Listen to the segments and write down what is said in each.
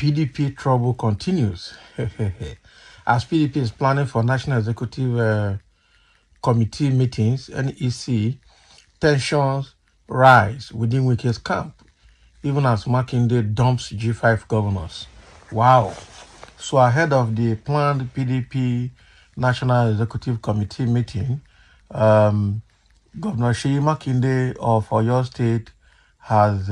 PDP trouble continues. As PDP is planning for National Executive Committee meetings, NEC, tensions rise within Wike's camp, even as Makinde dumps G5 governors. Wow. So ahead of the planned PDP National Executive Committee meeting, Governor Makinde of Oyo State has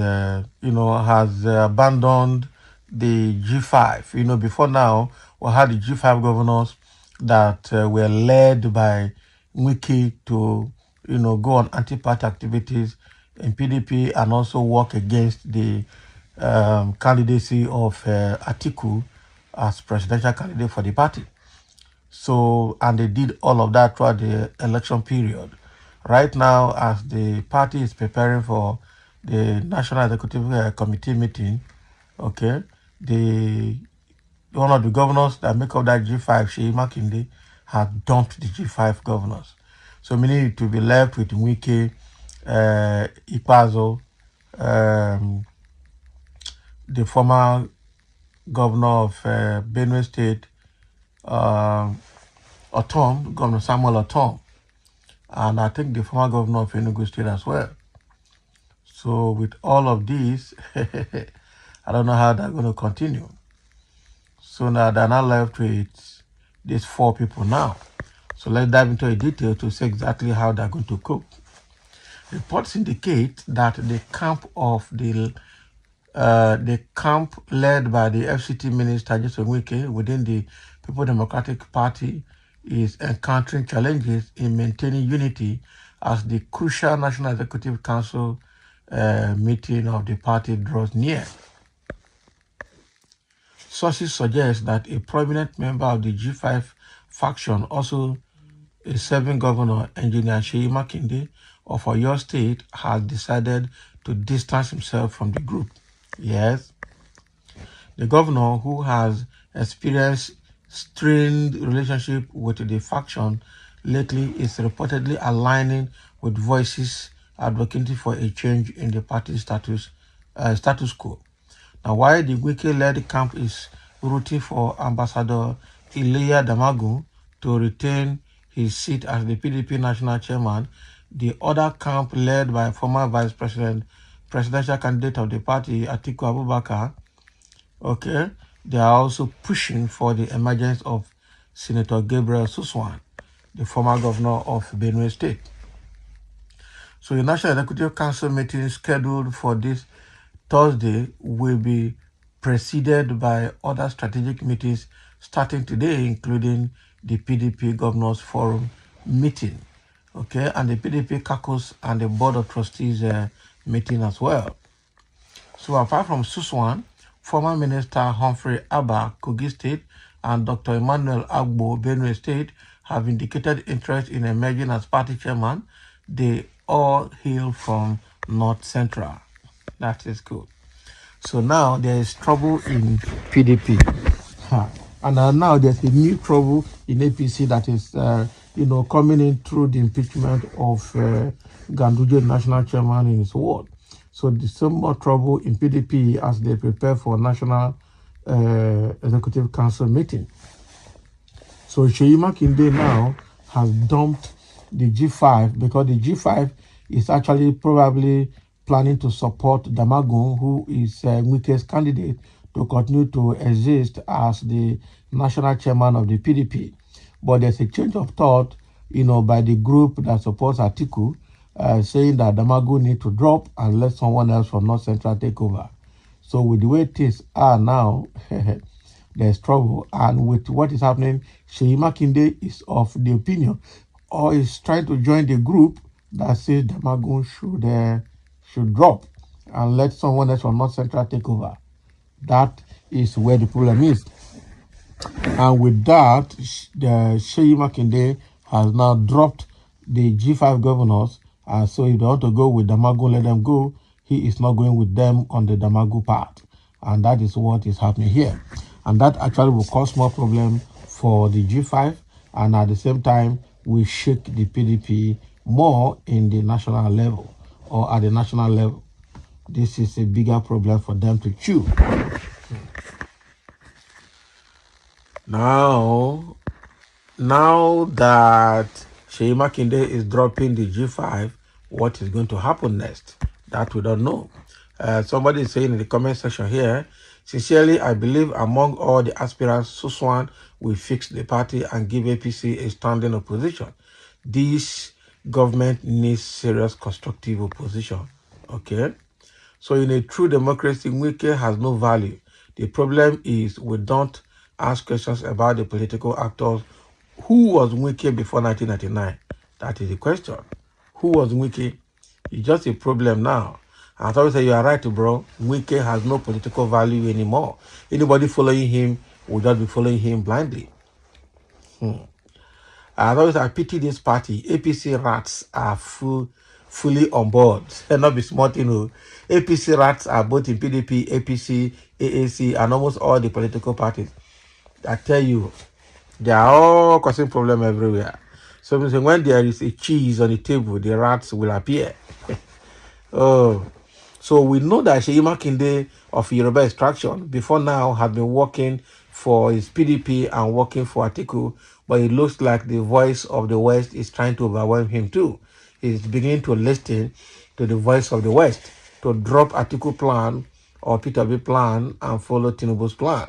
abandoned the G5. Before now, we had the G5 governors that were led by Wike to, go on anti-party activities in PDP and also work against the candidacy of Atiku as presidential candidate for the party. So, and they did all of that throughout the election period. Right now, as the party is preparing for the National Executive Committee meeting, okay, one of the governors that make up that G5, Seyi Makinde, has dumped the G5 governors. So meaning to be left with Wike, Ikpazo, the former governor of Benue State, Governor Samuel Otom, and I think the former governor of Enugu State as well. So with all of these, I don't know how they're going to continue. So now they're not left with these 4 people now. So let's dive into a detail to see exactly how they're going to cope. Reports indicate that the camp led by the FCT Minister Joseph Wike within the People Democratic Party is encountering challenges in maintaining unity as the crucial National Executive Council meeting of the party draws near. Sources suggest that a prominent member of the G5 faction, also a serving governor, Engineer Seyi Makinde of Oyo State, has decided to distance himself from the group. Yes, the governor, who has experienced strained relationship with the faction lately, is reportedly aligning with voices advocating for a change in the party status quo. Now, while the Wike-led camp is rooting for Ambassador Ileya Damagum to retain his seat as the PDP national chairman, the other camp, led by former vice president, presidential candidate of the party, Atiku Abubakar, okay, they are also pushing for the emergence of Senator Gabriel Suswan, the former governor of Benue State. So the National Executive Council meeting scheduled for this Thursday will be preceded by other strategic meetings starting today, including the PDP Governors Forum meeting, okay, and the PDP caucus and the Board of Trustees meeting as well. So apart from Suswan, former Minister Humphrey Abba, Kogi State, and Dr. Emmanuel Agbo, Benue State, have indicated interest in emerging as party chairman. They all hail from North Central. That is good. So now there is trouble in PDP. And now there's a new trouble in APC that is, coming in through the impeachment of Ganduje, national chairman, in his ward. So there's some more trouble in PDP as they prepare for National Executive Council meeting. So Seyi Makinde now has dumped the G5 because the G5 is actually probably planning to support Damagum, who is Wike's candidate, to continue to exist as the national chairman of the PDP. But there's a change of thought, by the group that supports Atiku, saying that Damagum need to drop and let someone else from North Central take over. So with the way things are now, there's trouble. And with what is happening, Seyi Makinde is of the opinion, or is trying to join the group that says Damagum should drop and let someone else from North Central take over. That is where the problem is. And with that, Seyi Makinde has now dropped the G5 governors. So if they want to go with Damagum, let them go. He is not going with them on the Damagum part. And that is what is happening here. And that actually will cause more problem for the G5. And at the same time, will shake the PDP more in the national level or at the national level. This is a bigger problem for them to chew. Now, now that Sheyi Makinde is dropping the G5, what is going to happen next? That we don't know. Somebody is saying in the comment section here, sincerely, I believe among all the aspirants, Suswan will fix the party and give APC a standing opposition. This government needs serious constructive opposition. Okay? So in a true democracy, Wike has no value. The problem is we don't ask questions about the political actors. Who was Wike before 1999? That is the question. Who was Wike? It's just a problem now. And I always say, you are right, bro. Wike has no political value anymore. Anybody following him will just be following him blindly. As always, I pity this party. APC rats are fully on board. And not be smart, you know. APC rats are both in PDP, APC, AAC, and almost all the political parties. I tell you, they are all causing problems everywhere. So when there is a cheese on the table, the rats will appear. Oh, so we know that Sheyi Makinde of Yoruba extraction before now had been working for his PDP and working for Atiku, but it looks like the voice of the West is trying to overwhelm him too. He's beginning to listen to the voice of the West to drop Atiku plan or Peter B plan and follow Tinubu's plan.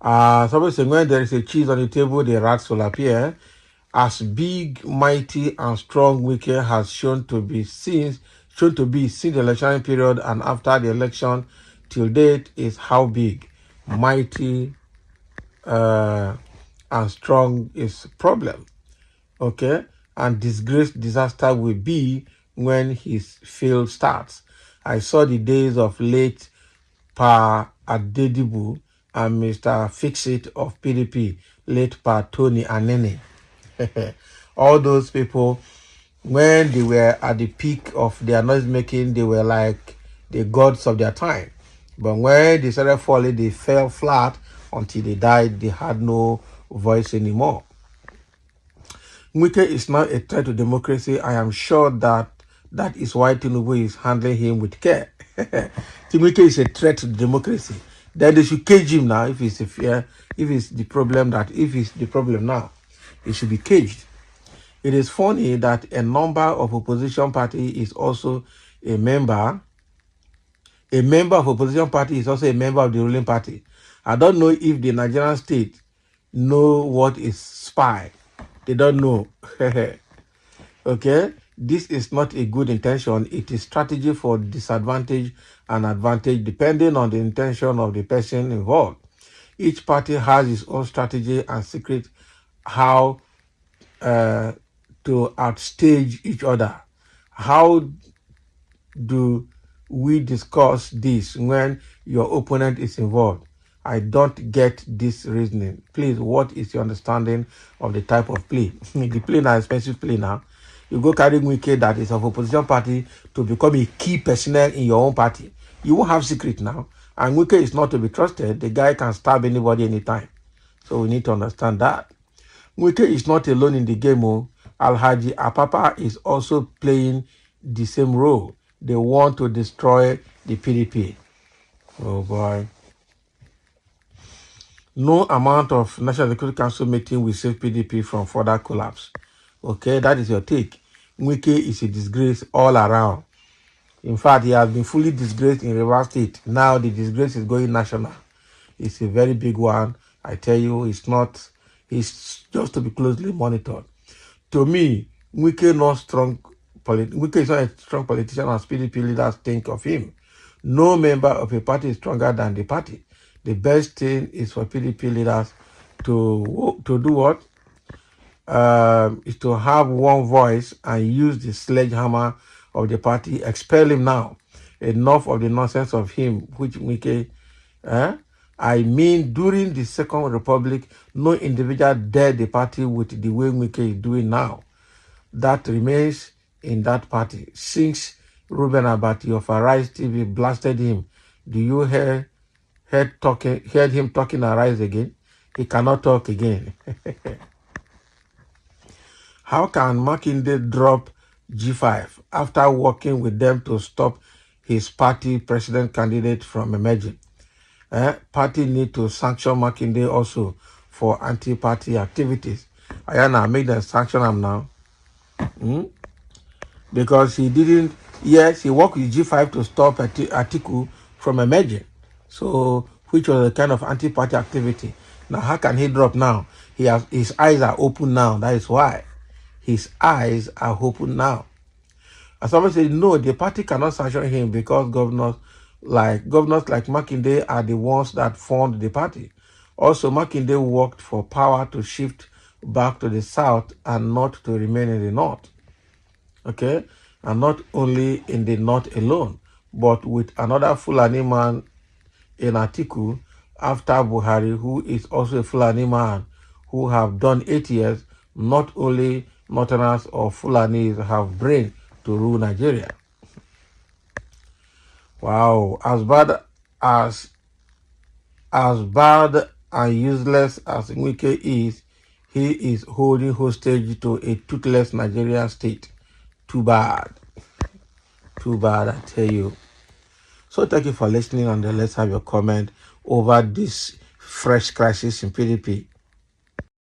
Somebody saying when there is a cheese on the table, the rats will appear. As big, mighty, and strong Wike has shown to be since the election period and after the election till date is how big, mighty, and strong is problem. Okay, and disgrace, disaster will be when his field starts. I saw the days of late Pa Adedibu and Mr. Fixit of PDP, late Pa Tony Anene. All those people, when they were at the peak of their noise making, they were like the gods of their time. But when they started falling, they fell flat until they died. They had no voice anymore. Wike is not a threat to democracy. I am sure that is why Tinubu is handling him with care. Wike is a threat to democracy. Then they should cage him now if it's the problem now. It should be caged. It is funny that a number of opposition party is also a member. A member of opposition party is also a member of the ruling party. I don't know if the Nigerian state know what is spy. They don't know. Okay? This is not a good intention. It is strategy for disadvantage and advantage depending on the intention of the person involved. Each party has its own strategy and secret how to outstage each other. How do we discuss this when your opponent is involved? I don't get this reasoning. Please, what is your understanding of the type of play? The play now, expensive play now. You go carry Wike that is of opposition party to become a key personnel in your own party. You won't have secret now. And Wike is not to be trusted. The guy can stab anybody anytime. So we need to understand that. Wike is not alone in the game. Alhaji Apapa is also playing the same role. They want to destroy the PDP. Oh boy. No amount of National Security Council meeting will save PDP from further collapse. Okay, that is your take. Wike is a disgrace all around. In fact, he has been fully disgraced in Rivers State. Now the disgrace is going national. It's a very big one. I tell you, it's just to be closely monitored. To me, Wike is not a strong politician as PDP leaders think of him. No member of a party is stronger than the party. The best thing is for PDP leaders to do what? Is to have one voice and use the sledgehammer of the party. Expel him now. Enough of the nonsense of him, which Wike... I mean, during the Second Republic, no individual dared the party with the way Wike is doing now. That remains in that party. Since Ruben Abati of Arise TV blasted him, do you heard him talking Arise again? He cannot talk again. How can Makinde drop G5 after working with them to stop his party president candidate from emerging? party need to sanction Makinde also for anti-party activities. Ayana, make them sanction him now. Because he didn't, yes, he worked with G5 to stop Atiku from emerging. So, which was a kind of anti-party activity. Now, how can he drop now? His eyes are open now. That is why. His eyes are open now. And somebody said, no, the party cannot sanction him because governors like Makinde are the ones that formed the party. Also, Makinde worked for power to shift back to the south and not to remain in the north. Okay? And not only in the north alone, but with another Fulani man in Atiku after Buhari, who is also a Fulani man who have done 8 years. Not only Northerners or Fulanis have brain to rule Nigeria. Wow, as bad and useless as Wike is, he is holding hostage to a toothless Nigerian state. Too bad. Too bad, I tell you. So thank you for listening, and let's have your comment over this fresh crisis in PDP.